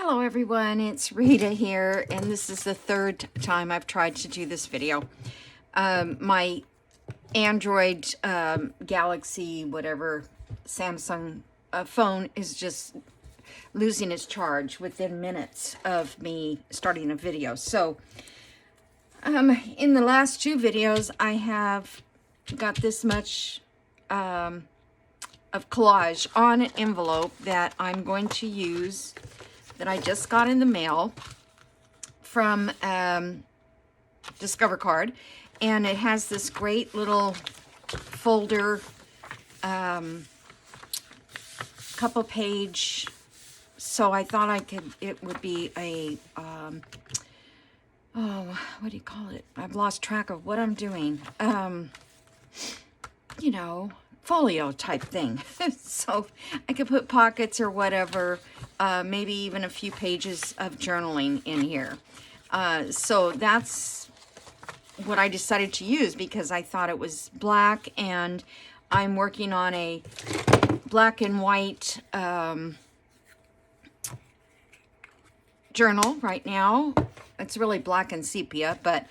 Hello everyone, it's Rita here, and this is the third time I've tried to do this video. My Android Galaxy, whatever, Samsung phone is just losing its charge within minutes of me starting a video. So, in the last two videos, I have got this much of collage on an envelope that I'm going to use, that I just got in the mail from Discover Card, and it has this great little folder, couple page, so I thought it would be a, oh, what do you call it? I've lost track of what I'm doing. You know, folio type thing. So I could put pockets or whatever, maybe even a few pages of journaling in here. So that's what I decided to use because I thought it was black, and I'm working on a black and white journal right now. It's really black and sepia, but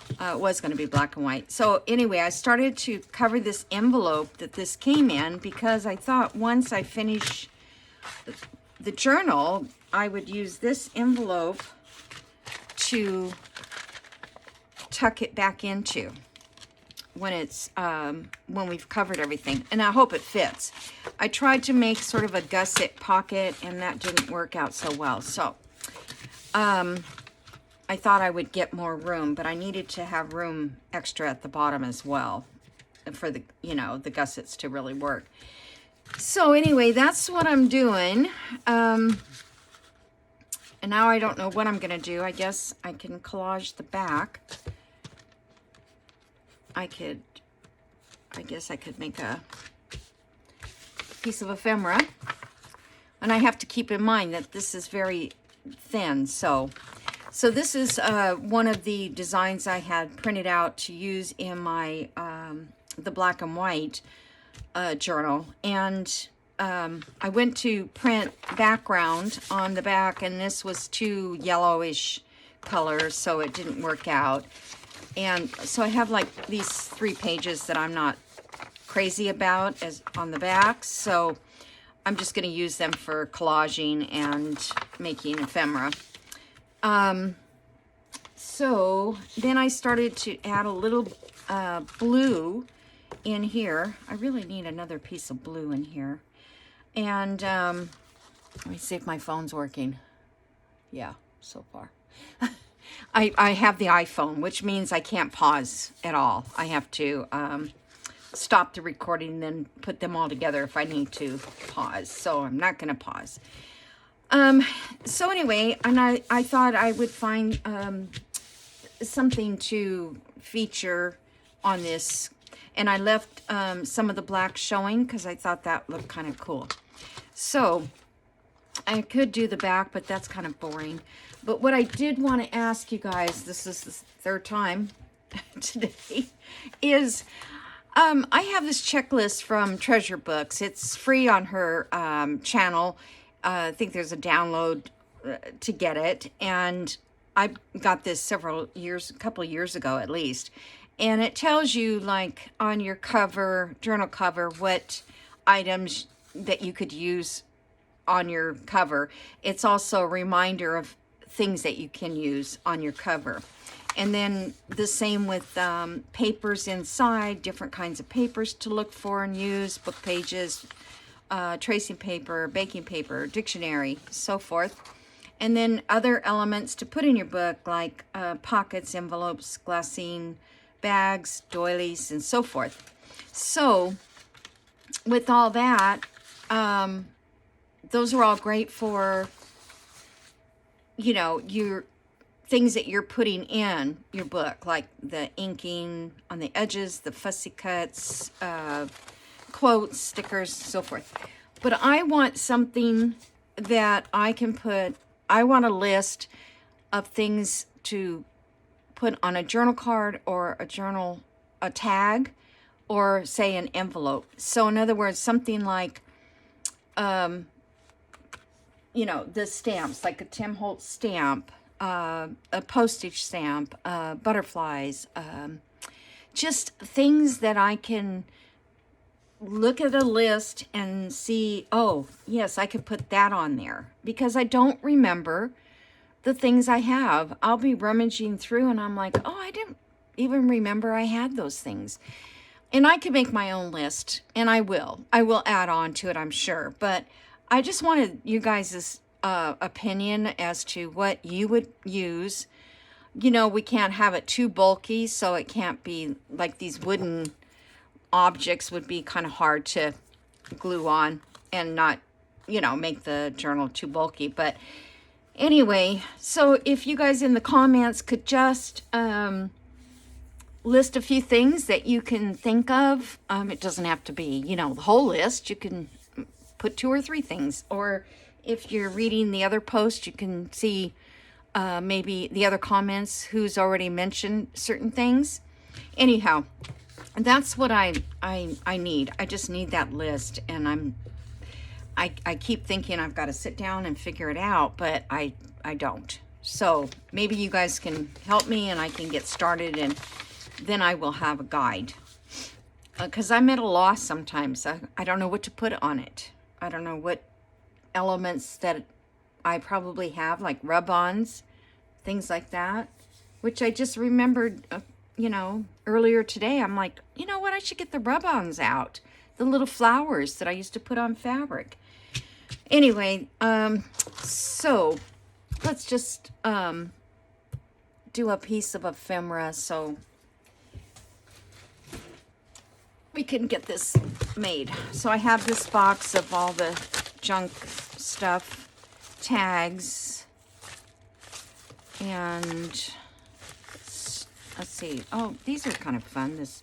it was going to be black and white. So anyway, I started to cover this envelope that this came in because I thought once I finish the journal, I would use this envelope to tuck it back into when it's when we've covered everything, and I hope it fits. I tried to make sort of a gusset pocket, and that didn't work out so well. So I thought I would get more room, but I needed to have room extra at the bottom as well for the, you know, the gussets to really work. So anyway, that's what I'm doing. And now I don't know what I'm gonna do. I guess I can collage the back. I guess I could make a piece of ephemera. And I have to keep in mind that this is very thin, so this is one of the designs I had printed out to use in my the black and white journal, and I went to print background on the back, and this was too yellowish color, so it didn't work out. And so I have like these 3 pages that I'm not crazy about as on the back, so I'm just going to use them for collaging and making ephemera. So then I started to add a little blue in here. I really need another piece of blue in here. And let me see if my phone's working. Yeah, so far. I have the iPhone, which means I can't pause at all. I have to stop the recording and then put them all together if I need to pause. So I'm not going to pause. So anyway, and I thought I would find something to feature on this, and I left some of the black showing because I thought that looked kind of cool. So I could do the back, but that's kind of boring. But what I did want to ask you guys, this is the third time today, is I have this checklist from Treasure Books. It's free on her channel. I think there's a download to get it, and I got this a couple years ago at least, and it tells you, like, on your cover, journal cover, what items that you could use on your cover. It's also a reminder of things that you can use on your cover. And then the same with papers inside, different kinds of papers to look for and use, book pages, tracing paper, baking paper, dictionary, so forth. And then other elements to put in your book, like pockets, envelopes, glassine, bags, doilies, and so forth. So with all that, those are all great for, you know, your things that you're putting in your book, like the inking on the edges, the fussy cuts, quotes, stickers, so forth. But I want something that I can put, I want a list of things to put on a journal card or a tag, or say an envelope. So in other words, something like you know, the stamps, like a Tim Holtz stamp, a postage stamp, butterflies, just things that I can look at a list and see, oh, yes, I could put that on there, because I don't remember the things I have. I'll be rummaging through and I'm like, oh, I didn't even remember I had those things. And I can make my own list, and I will add on to it, I'm sure. But I just wanted you guys' opinion as to what you would use. You know, we can't have it too bulky, so it can't be like these wooden objects would be kind of hard to glue on and not, you know, make the journal too bulky. But anyway, so if you guys in the comments could just list a few things that you can think of. It doesn't have to be, you know, the whole list. You can put 2 or 3 things. Or if you're reading the other post, you can see maybe the other comments who's already mentioned certain things. Anyhow, that's what I need. I just need that list, and I keep thinking I've got to sit down and figure it out, but I don't. So maybe you guys can help me and I can get started, and then I will have a guide. Because I'm at a loss sometimes. I don't know what to put on it. I don't know what elements that I probably have, like rub-ons, things like that, which I just remembered, you know, earlier today. I'm like, you know what? I should get the rub-ons out. The little flowers that I used to put on fabric. Anyway, so let's just do a piece of ephemera so we can get this made. So I have this box of all the junk stuff, tags, and let's see. Oh, these are kind of fun. This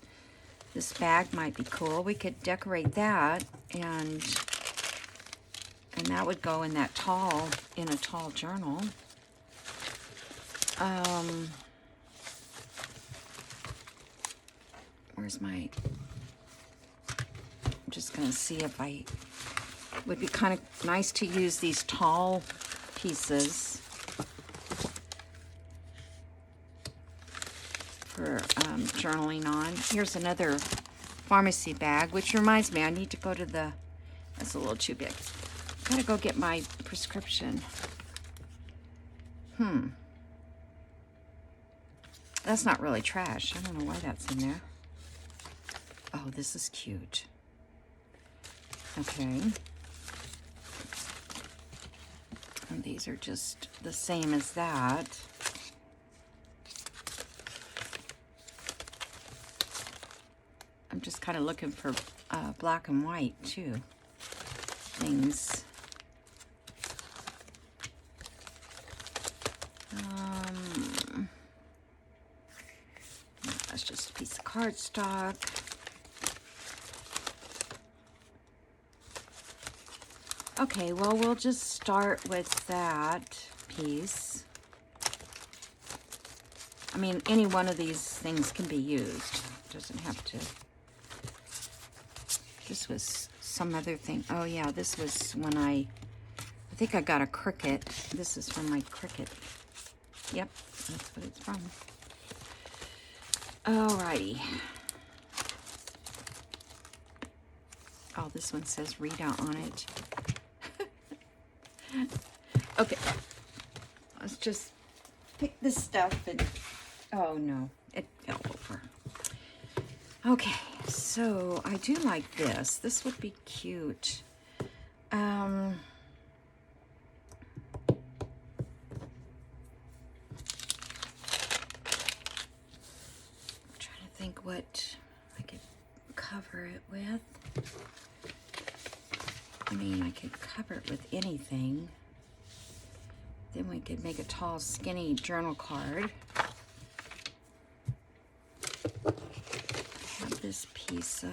bag might be cool. We could decorate that, and that would go in that in a tall journal. Where's my? I'm just gonna see if would be kind of nice to use these tall pieces for journaling on. Here's another pharmacy bag, which reminds me, I need to go to that's a little too big. Gotta go get my prescription. That's not really trash. I don't know why that's in there. Oh, this is cute. Okay. And these are just the same as that. I'm just kind of looking for black and white too. Things. That's just a piece of cardstock. Okay, well, we'll just start with that piece. I mean, any one of these things can be used. It doesn't have to. This was some other thing. Oh, yeah, this was when I think I got a Cricut. This is from my Cricut. Yep, that's what it's from. Alrighty. Oh, this one says Rita on it. Okay, let's just pick this stuff and, oh no, it fell over. Okay, so I do like this. This would be cute. I'm trying to think what I could cover it with. I mean, I could cover it with anything. Then we could make a tall, skinny journal card. I have this piece of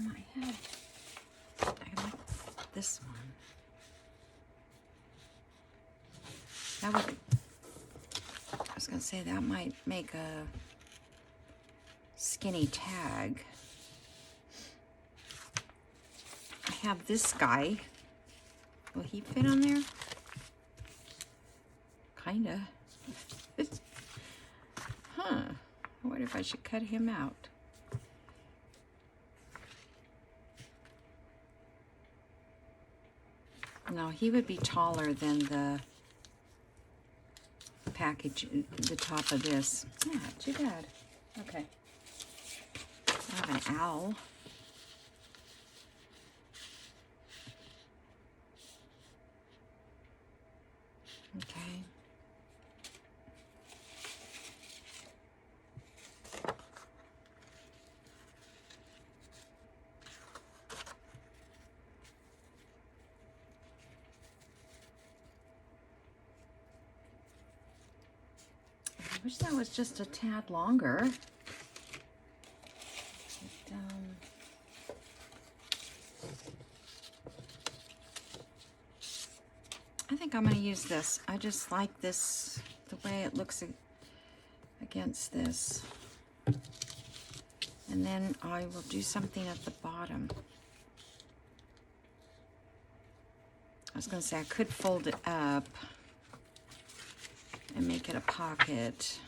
my head. I like this one. That would, I was gonna say that might make a skinny tag. have this guy. Will he fit on there? Kinda. Huh. I wonder if I should cut him out. No, he would be taller than the package, the top of this. Yeah, too bad. Okay. I have an owl. Okay. I wish that was just a tad longer. But, I think I'm going to use this. I just like this, the way it looks against this. And then I will do something at the bottom. I was going to say I could fold it up and make it a pocket.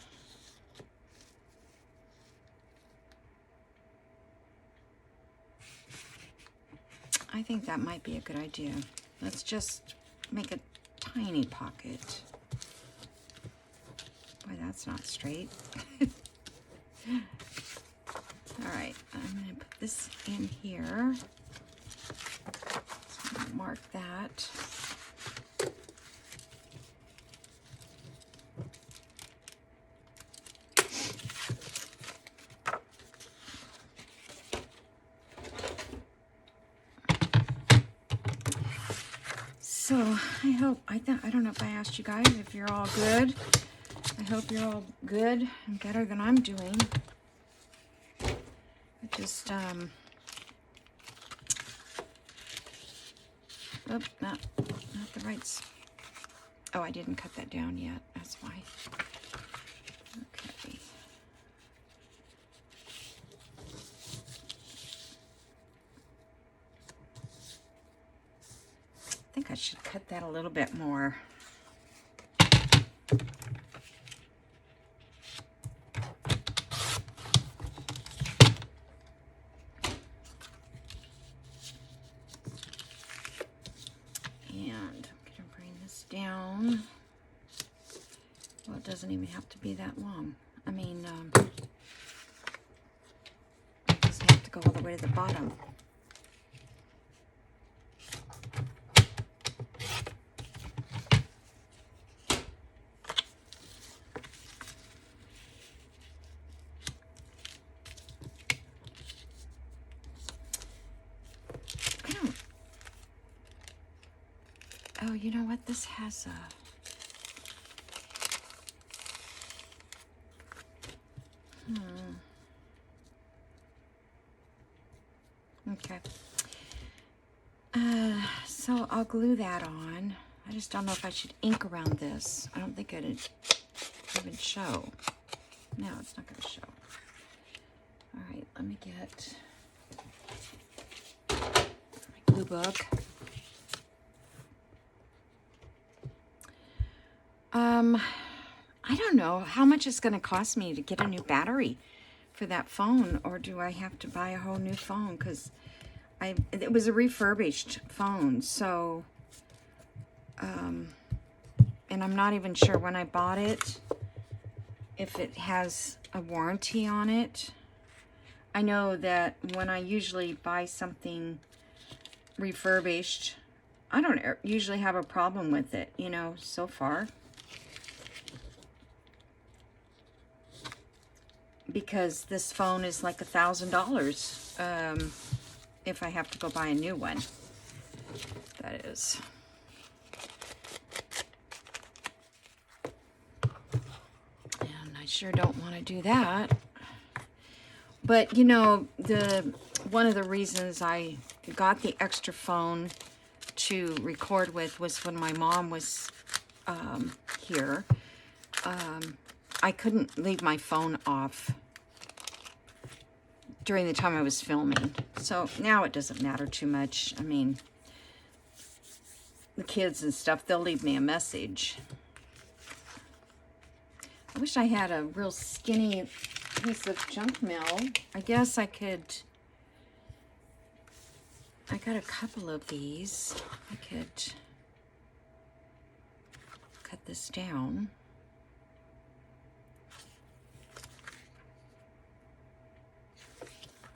I think that might be a good idea. Let's just make a tiny pocket. Boy, that's not straight. All right, I'm going to put this in here. So I'm going to mark that. So I hope, I don't know if I asked you guys if you're all good. I hope you're all good and better than I'm doing. I just, oh, not the right, oh, I didn't cut that down yet, that's why. Okay. I think I should cut that a little bit more. And I'm going to bring this down. Well, it doesn't even have to be that long. I mean, it doesn't have to go all the way to the bottom. Oh, you know what? This has a... Okay. So I'll glue that on. I just don't know if I should ink around this. I don't think it'd even show. No, it's not going to show. All right, let me get my glue book. I don't know how much it's going to cost me to get a new battery for that phone, or do I have to buy a whole new phone? Because it was a refurbished phone, so, and I'm not even sure when I bought it, if it has a warranty on it. I know that when I usually buy something refurbished, I don't usually have a problem with it, you know, so far. Because this phone is like $1,000 if I have to go buy a new one. That is. And I sure don't want to do that. But you know, one of the reasons I got the extra phone to record with was when my mom was here. I couldn't leave my phone off during the time I was filming. So now it doesn't matter too much. I mean, the kids and stuff, they'll leave me a message. I wish I had a real skinny piece of junk mail. I guess I could... I got a couple of these. I could cut this down.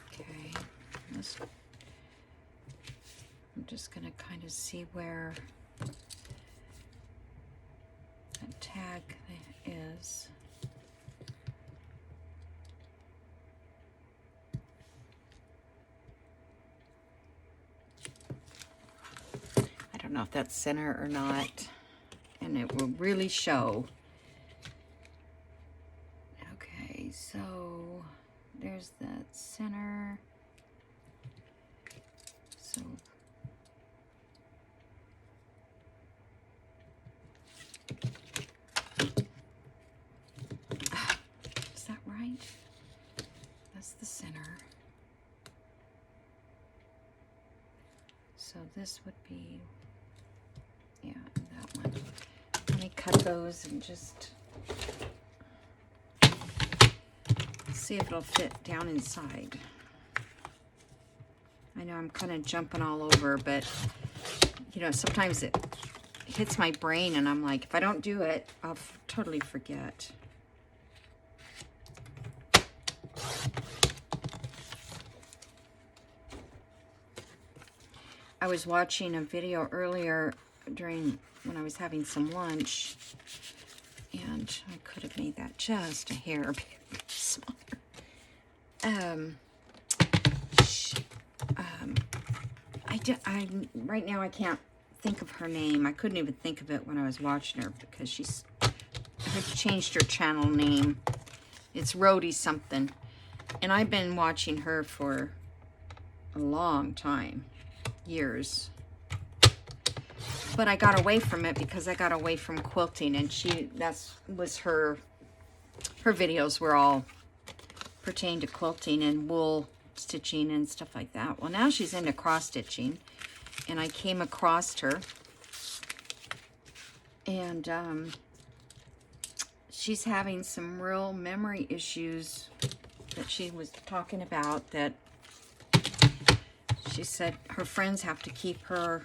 Okay. I'm just going to kind of see where that tag is. I don't know if that's center or not, and it will really show. Okay, so there's that center. So is that right? That's the center. So this would be, yeah, that one. Let me cut those and just see if it'll fit down inside. I know I'm kind of jumping all over, but you know, sometimes it hits my brain and I'm like, if I don't do it, I'll totally forget. I was watching a video earlier when I was having some lunch, and I could have made that just a hair bit smaller. Right now I can't think of her name. I couldn't even think of it when I was watching her because she changed her channel name. It's Rhodey something, and I've been watching her for a long time. Years, but I got away from it because I got away from quilting, and her videos were all pertain to quilting and wool stitching and stuff like that. Well, now she's into cross stitching, and I came across her, and she's having some real memory issues that she was talking about, that she said her friends have to keep her,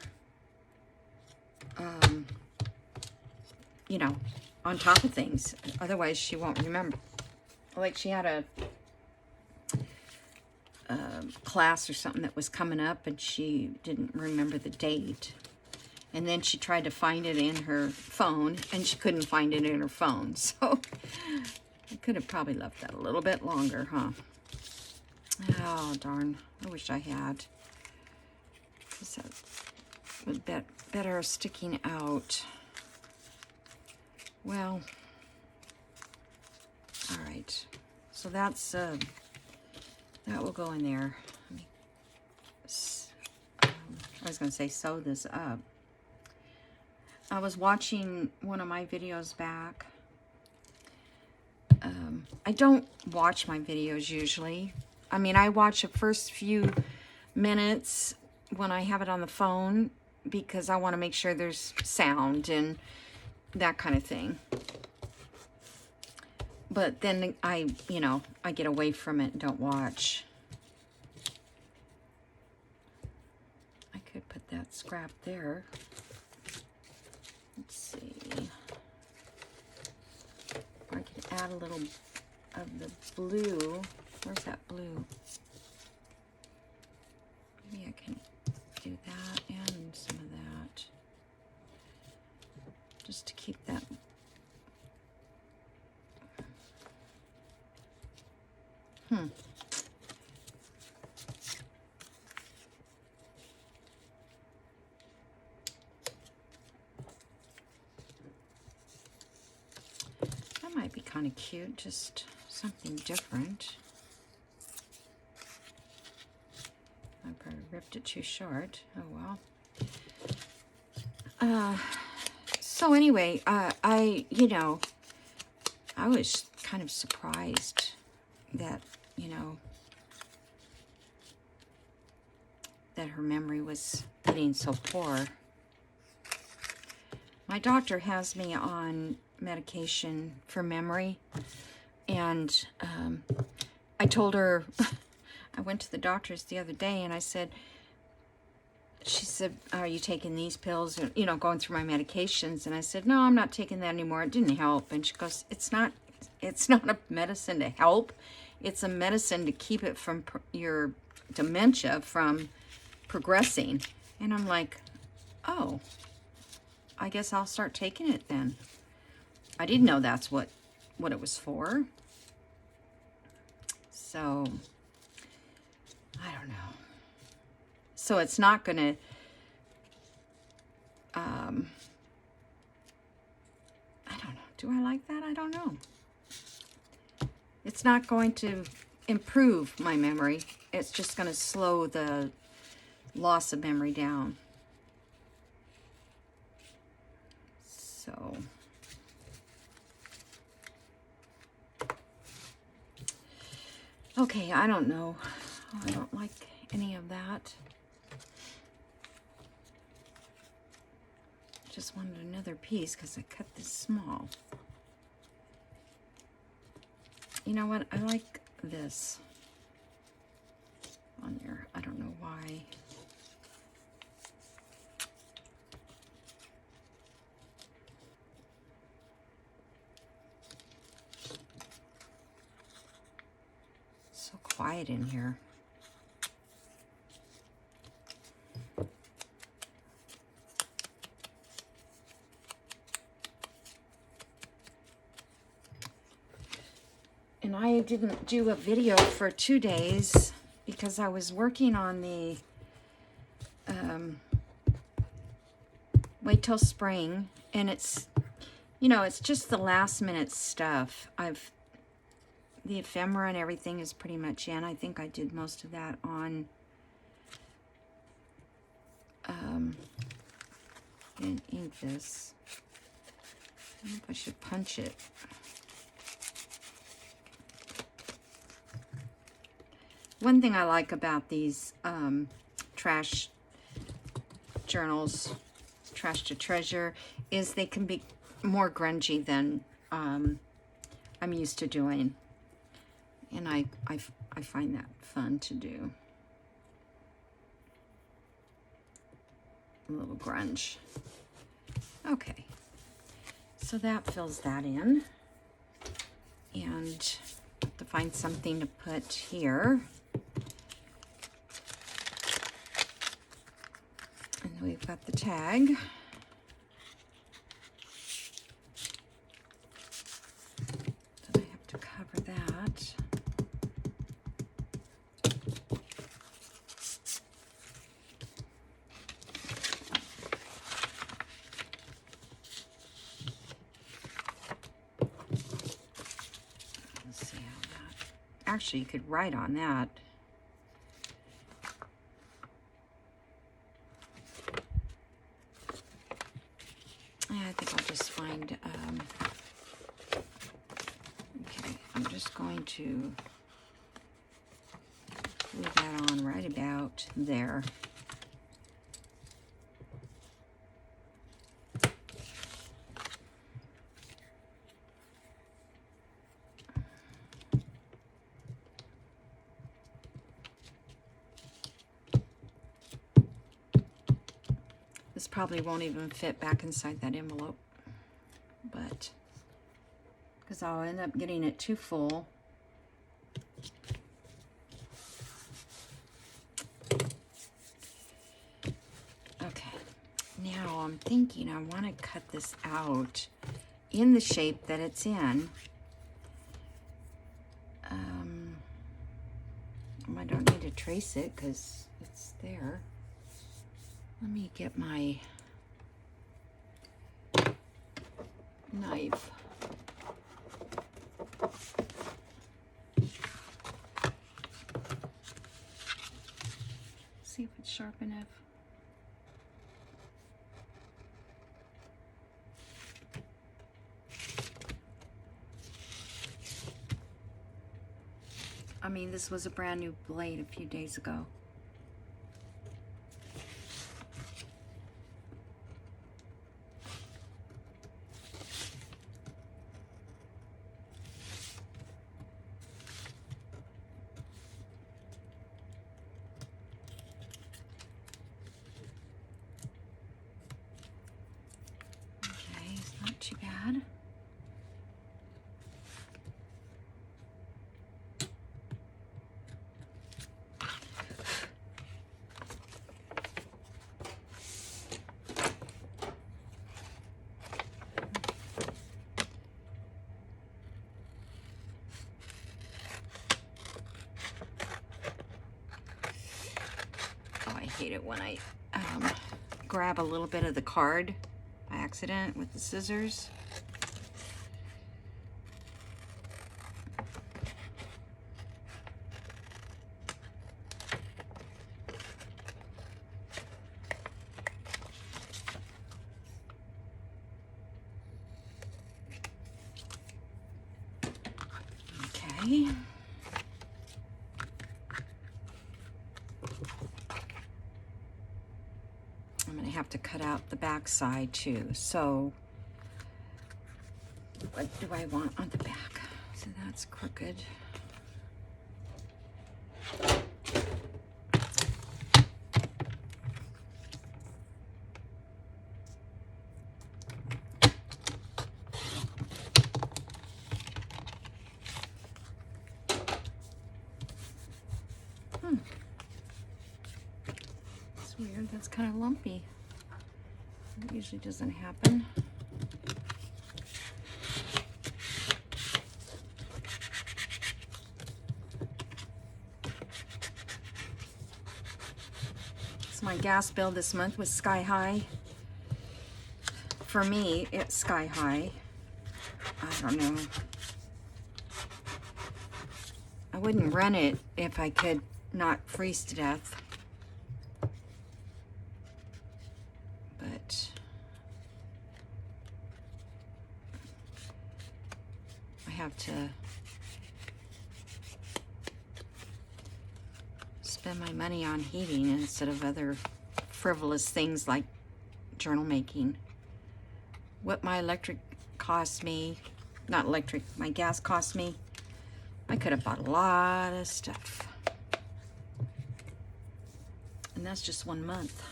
you know, on top of things. Otherwise, she won't remember. Like, she had a class or something that was coming up, and she didn't remember the date. And then she tried to find it in her phone, and she couldn't find it in her phone. So I could have probably left that a little bit longer, huh? Oh, darn. I wish I had. Because that would be better sticking out. Well, all right. So that's, that will go in there. Let me, I was going to say sew this up. I was watching one of my videos back. I don't watch my videos usually. I mean, I watch the first few minutes when I have it on the phone because I want to make sure there's sound and that kind of thing. But then I get away from it and don't watch. I could put that scrap there. Let's see. I could add a little of the blue. Where's that blue? Maybe I can do that and some of that. Just to keep that. That might be kind of cute, just something different. I probably ripped it too short. Oh well. So anyway, I was kind of surprised that, that her memory was getting so poor. My doctor has me on medication for memory, and I told her, I went to the doctor's the other day, and I said, she said, are you taking these pills? You know, going through my medications. And I said, no, I'm not taking that anymore. It didn't help. And she goes, it's not a medicine to help. It's a medicine to keep it from your dementia from progressing. And I'm like, oh, I guess I'll start taking it then. I didn't know that's what it was for. So, I don't know. So it's not going to, I don't know. Do I like that? I don't know. It's not going to improve my memory. It's just going to slow the loss of memory down. So, okay, I don't know. I don't like any of that. Just wanted another piece because I cut this small. You know what? I like this on there. I don't know why. So quiet in here. And I didn't do a video for 2 days because I was working on the Wait Till Spring, and it's, you know, it's just the last minute stuff. The ephemera and everything is pretty much in. I think I did most of that on and ink this. I don't know if I should punch it. One thing I like about these trash journals, Trash to Treasure, is they can be more grungy than I'm used to doing. And I find that fun to do. A little grunge. Okay. So that fills that in. And to find something to put here. And we've got the tag. Then I have to cover that. Let's see how that. Actually, you could write on that. I think I'll just find, okay, I'm just going to glue that on right about there. This probably won't even fit back inside that envelope, but because I'll end up getting it too full. Okay, now I'm thinking I want to cut this out in the shape that it's in. I don't need to trace it because it's there. Let me get my knife. See if it's sharp enough. I mean, this was a brand new blade a few days ago. bad. Oh, I hate it when I grab a little bit of the card by accident with the scissors. Okay. I'm going to have to cut out the back side too. So what do I want on the back? So that's crooked. It's weird. That's kind of lumpy. It usually doesn't happen. So my gas bill this month was sky high. For me, it's sky high. I don't know. I wouldn't run it if I could not freeze to death. But I have to spend my money on heating instead of other frivolous things like journal making. What my electric cost me, not electric, my gas cost me, I could have bought a lot of stuff. And that's just 1 month.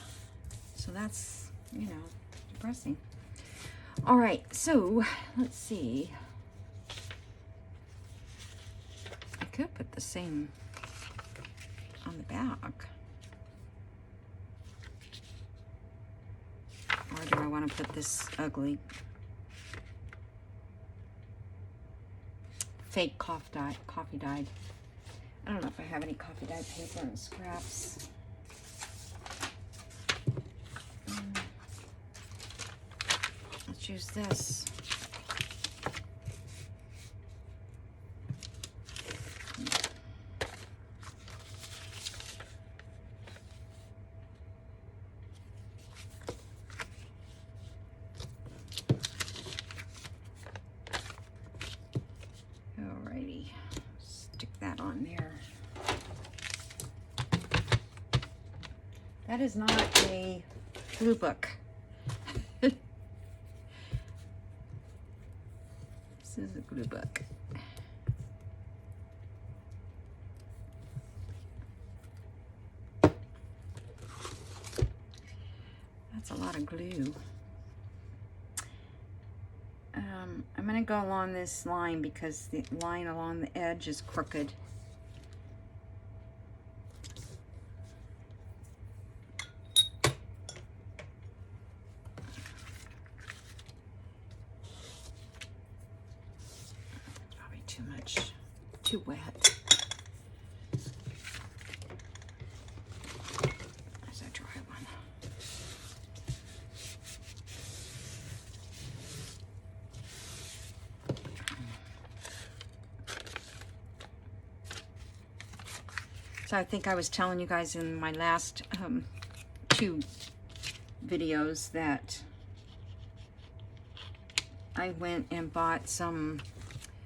So that's, you know, depressing. All right, so let's see. I could put the same on the back. Or do I want to put this ugly fake coffee dyed? I don't know if I have any coffee dyed paper and scraps. Let's use this. Alrighty, stick that on there. That is not a glue book. This is a glue book. That's a lot of glue. I'm going to go along this line because the line along the edge is crooked. Probably too much, too wet. There's a dry one. So I think I was telling you guys in my last 2 videos that I went and bought some,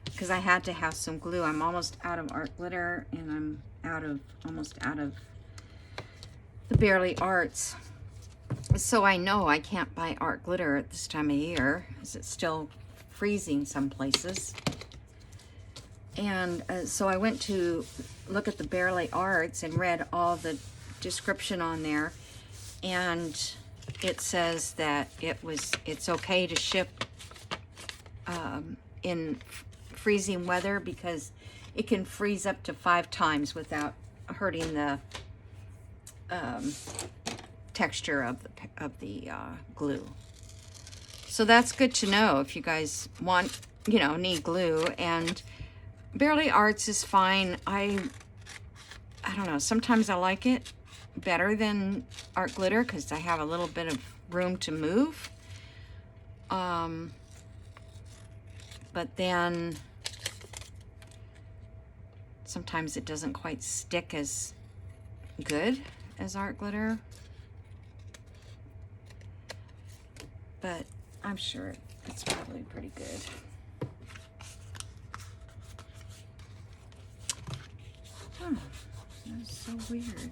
because I had to have some glue. I'm almost out of art glitter, and I'm almost out of the Bearly Arts. So I know I can't buy art glitter at this time of year, as it's still freezing some places. And so I went to look at the Bearly Arts and read all the description on there, and it says that it's okay to ship in freezing weather, because it can freeze up to 5 times without hurting the texture of the glue. So that's good to know if you guys want, you know, need glue. And Bearly Arts is fine. I don't know, sometimes I like it better than Art Glitter because I have a little bit of room to move. But then sometimes it doesn't quite stick as good as Art Glitter. But I'm sure it's probably pretty good. Oh, that's so weird.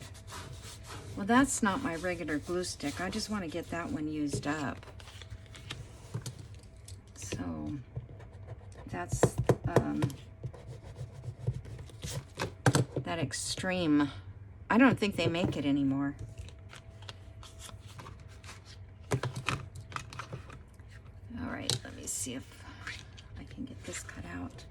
Well, that's not my regular glue stick. I just want to get that one used up. So that's that Extreme. I don't think they make it anymore. All right, let me see if I can get this cut out.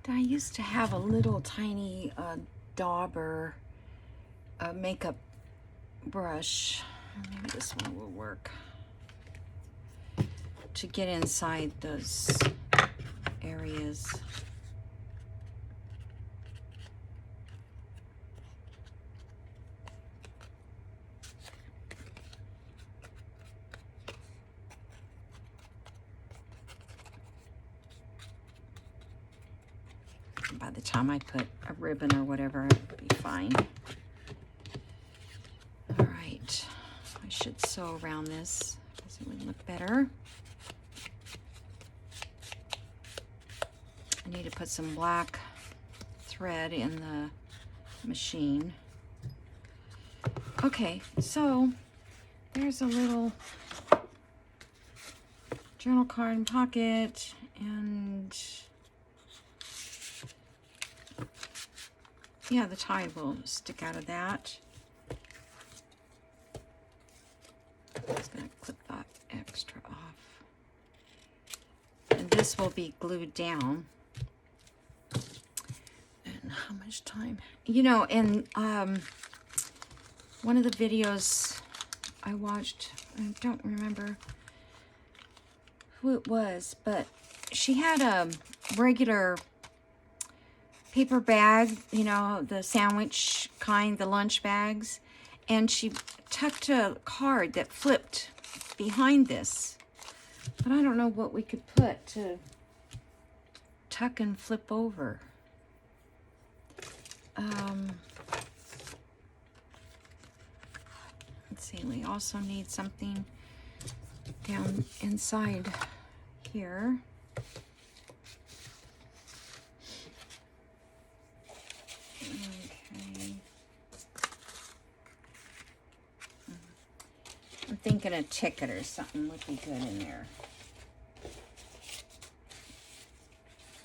I used to have a little tiny dauber makeup brush. Maybe this one will work to get inside those areas. By the time I put a ribbon or whatever, it'll be fine. All right, I should sew around this because it would look better. I need to put some black thread in the machine. Okay, so there's a little journal card and pocket, and yeah, the tie will stick out of that. I'm just gonna clip that extra off. And this will be glued down. And how much time? You know, in one of the videos I watched, I don't remember who it was, but she had a regular paper bag, you know, the sandwich kind, the lunch bags, and she tucked a card that flipped behind this. But I don't know what we could put to tuck and flip over. Let's see, we also need something down inside here. Okay. I'm thinking a ticket or something would be good in there.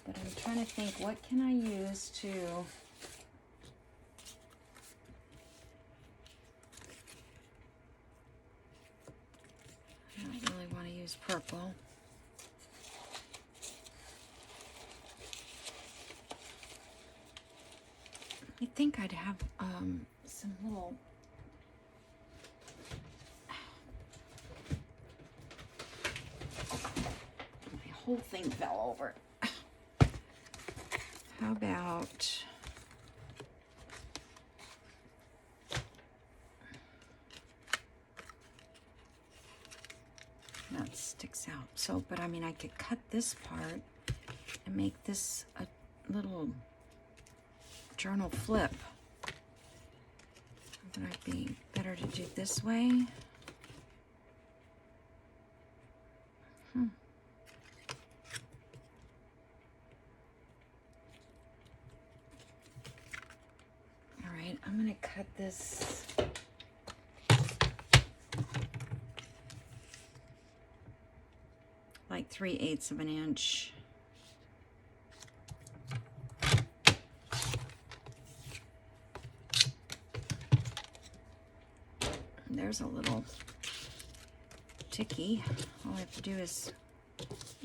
But I'm trying to think, what can I use to... I don't really want to use purple. I think I'd have some little... My whole thing fell over. How about... that sticks out. So, but I mean, I could cut this part and make this a little journal flip. Would it be better to do this way? All right, I'm gonna cut this like 3/8 of an inch. And there's a little ticky. All I have to do is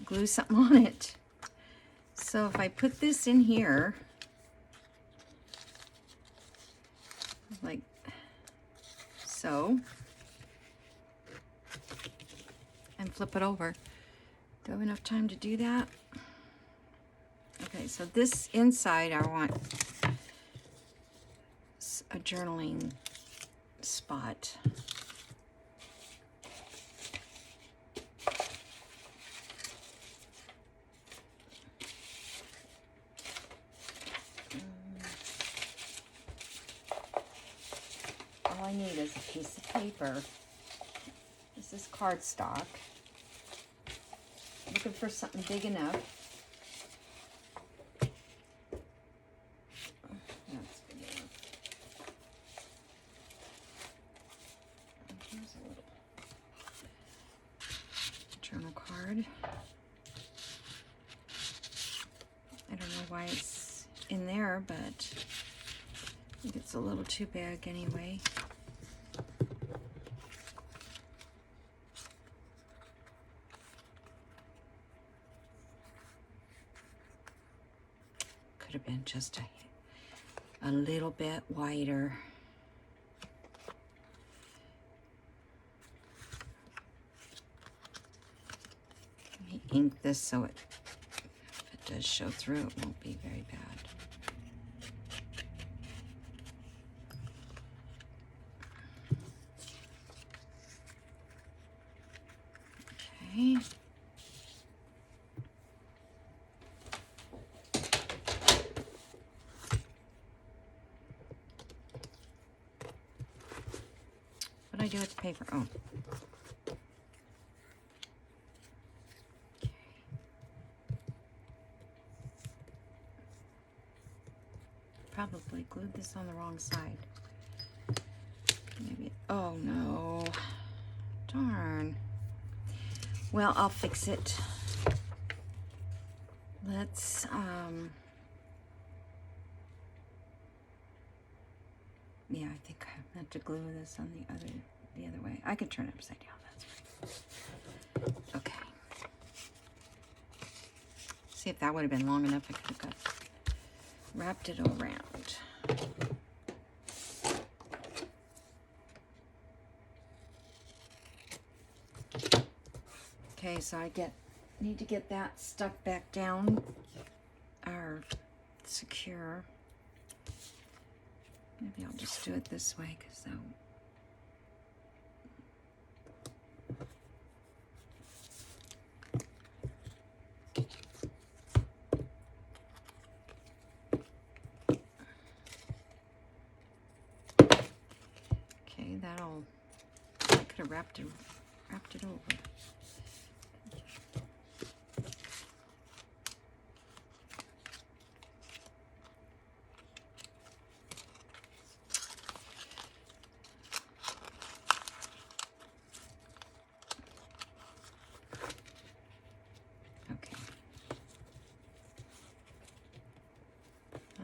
glue something on it. So if I put this in here, like so, and flip it over. Do I have enough time to do that? Okay, so this inside I want a journaling spot. All I need is a piece of paper. This is cardstock. Looking for something big enough. That's big enough. And here's a little journal card. I don't know why it's in there, but I think it's a little too big anyway. Could have been just a little bit wider. Let me ink this so if it does show through, it won't be very bad. Okay. What do I do with the paper? Oh. Okay. Probably glued this on the wrong side. Maybe. Oh no. Darn. Well, I'll fix it. Let's yeah, I think I have to glue this on the other way. I could turn it upside down, that's right. Okay. See if that would have been long enough. I could have wrapped it around. Okay, so I need to get that stuck back down or secure. Maybe I'll just do it this way because that. Okay, that'll. I could have wrapped it over.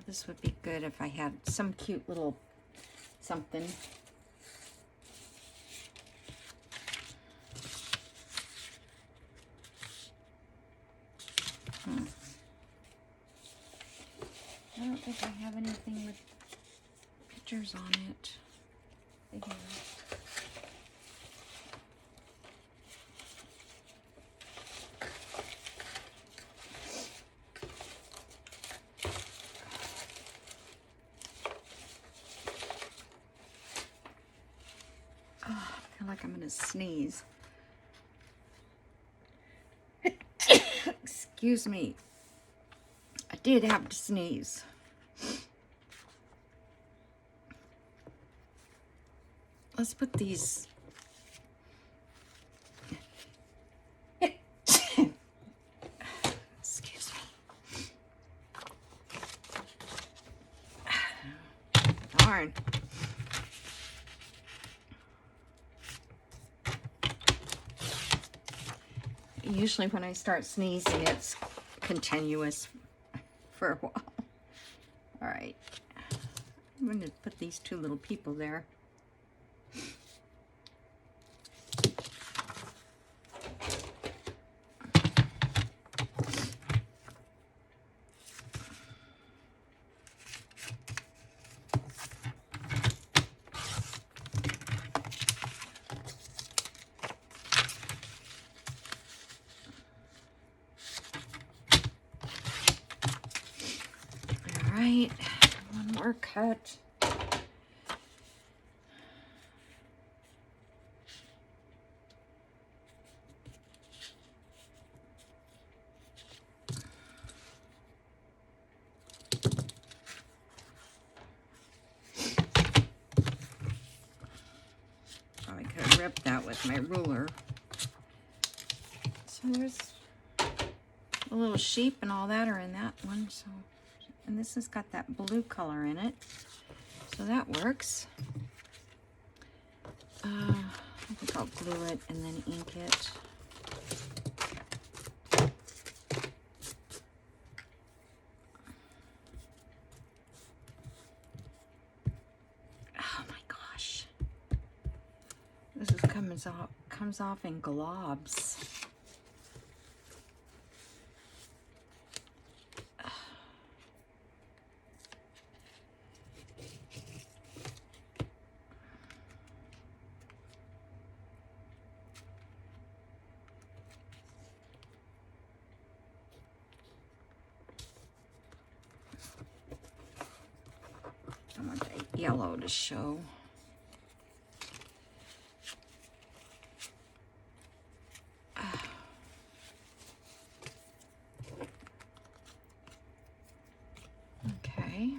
This would be good if I had some cute little something. I don't think I have anything with pictures on it. Here. Oh, I feel like I'm gonna sneeze. Excuse me. I did have to sneeze. Let's put these. Excuse me. Darn. Usually when I start sneezing, it's continuous for a while. All right. I'm going to put these two little people there. All right, one more cut. Probably could have ripped that with my ruler. So there's a little sheep and all that are in that one. So, and this has got that blue color in it. So that works. I think I'll glue it and then ink it. Oh my gosh. This is comes off in globs. I want the yellow to show. Okay.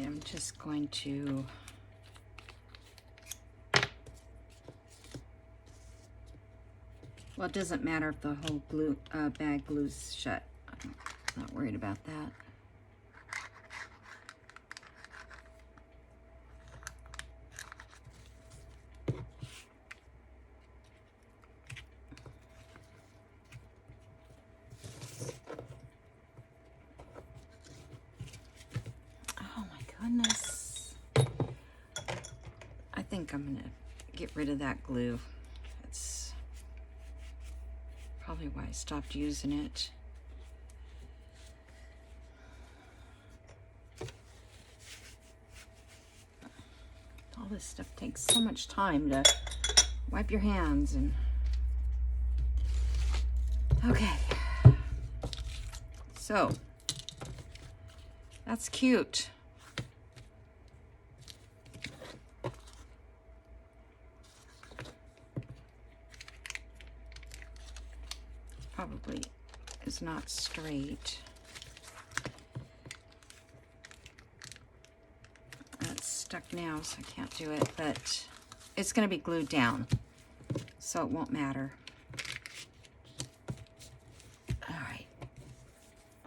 I'm just going to well, it doesn't matter if the whole glue bag glues shut. I'm not worried about that. Oh my goodness. I think I'm gonna get rid of that glue. That's probably why I stopped using it. All this stuff takes so much time to wipe your hands and okay. So that's cute. Probably is not straight. That's stuck now, so I can't do it, but it's going to be glued down, so it won't matter. All right.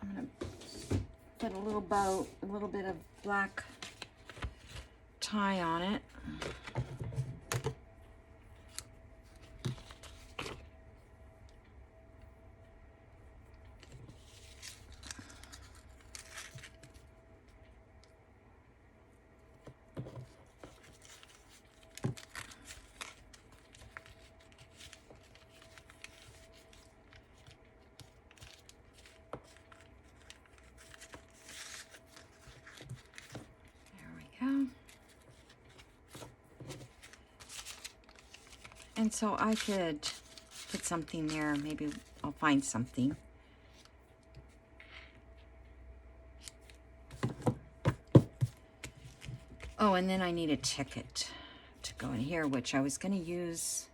I'm going to put a little bow, a little bit of black tie on it. There we go. And so I could put something there. Maybe I'll find something. Oh, and then I need a ticket to go in here, which I was going to use.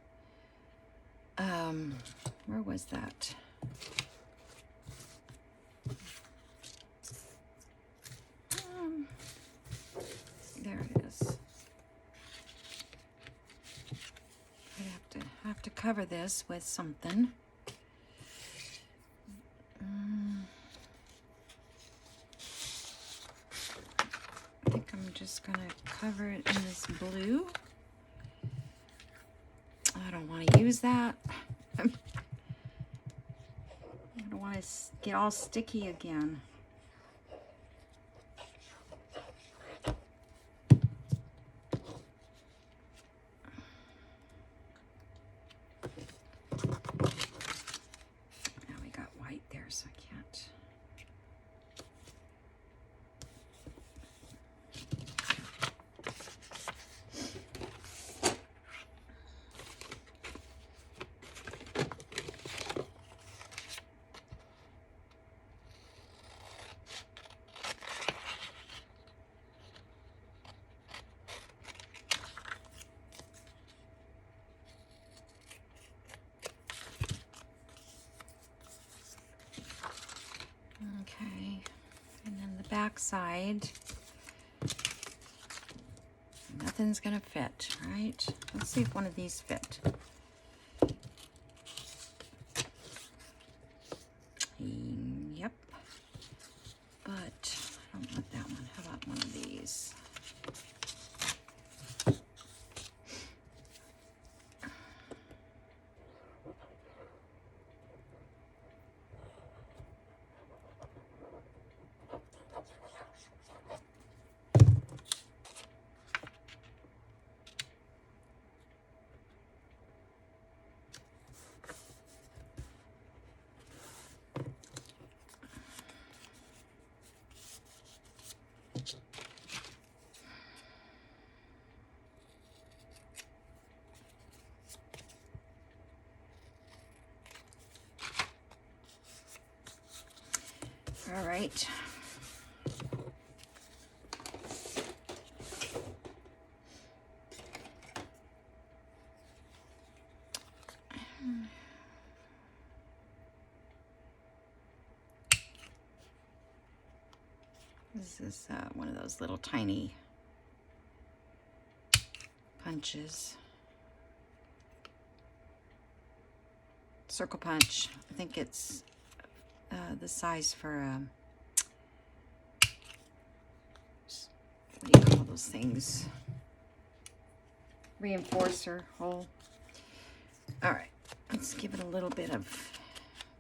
Where was that? There it is. I have to cover this with something. I think I'm just gonna cover it in this blue. I don't want to use that. I don't want to get all sticky again. Now we got white there, so I can't. Okay, and then the back side, nothing's gonna fit, right? Let's see if one of these fit. Yep, but I don't want that one. How about one of these? All right. This is one of those little tiny punches. Circle punch. I think it's the size for what do you call those things? Reinforcer hole. All right, let's give it a little bit of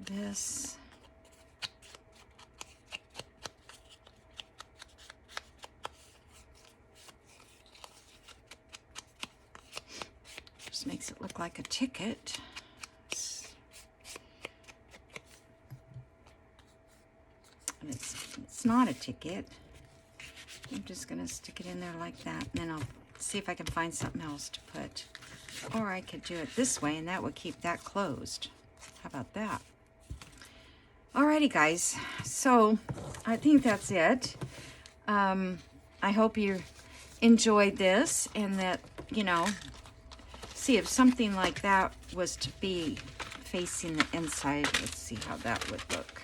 this. Just makes it look like a ticket. And it's not a ticket. I'm just gonna stick it in there like that, and then I'll see if I can find something else to put. Or I could do it this way, and that would keep that closed. How about that? Alrighty, guys. So I think that's it. I hope you enjoyed this, and that, you know, see if something like that was to be facing the inside. Let's see how that would look.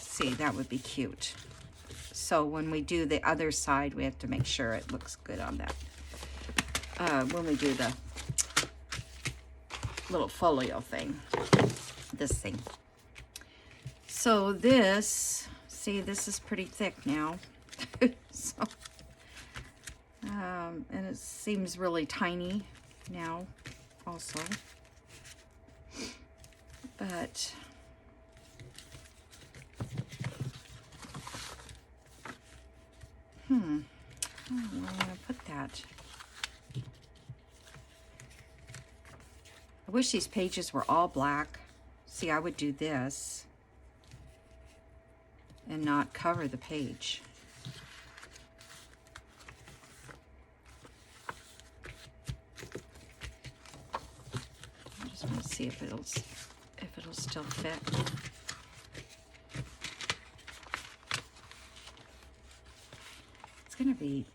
See, that would be cute. So when we do the other side, we have to make sure it looks good on that. When we do the little folio thing, this thing. So this, see, this is pretty thick now. So, and it seems really tiny now also. But where am I gonna put that? I wish these pages were all black. See, I would do this and not cover the page. see if it'll still fit. It's gonna be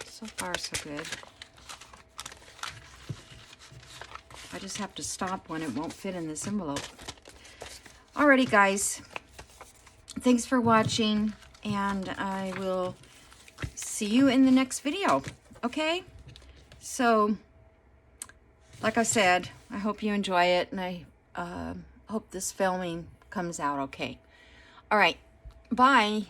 so far so good. I just have to stop when it won't fit in this envelope. Alrighty, guys. Thanks for watching, and I will see you in the next video. Okay? So, like I said, I hope you enjoy it, and I hope this filming comes out okay. All right. Bye.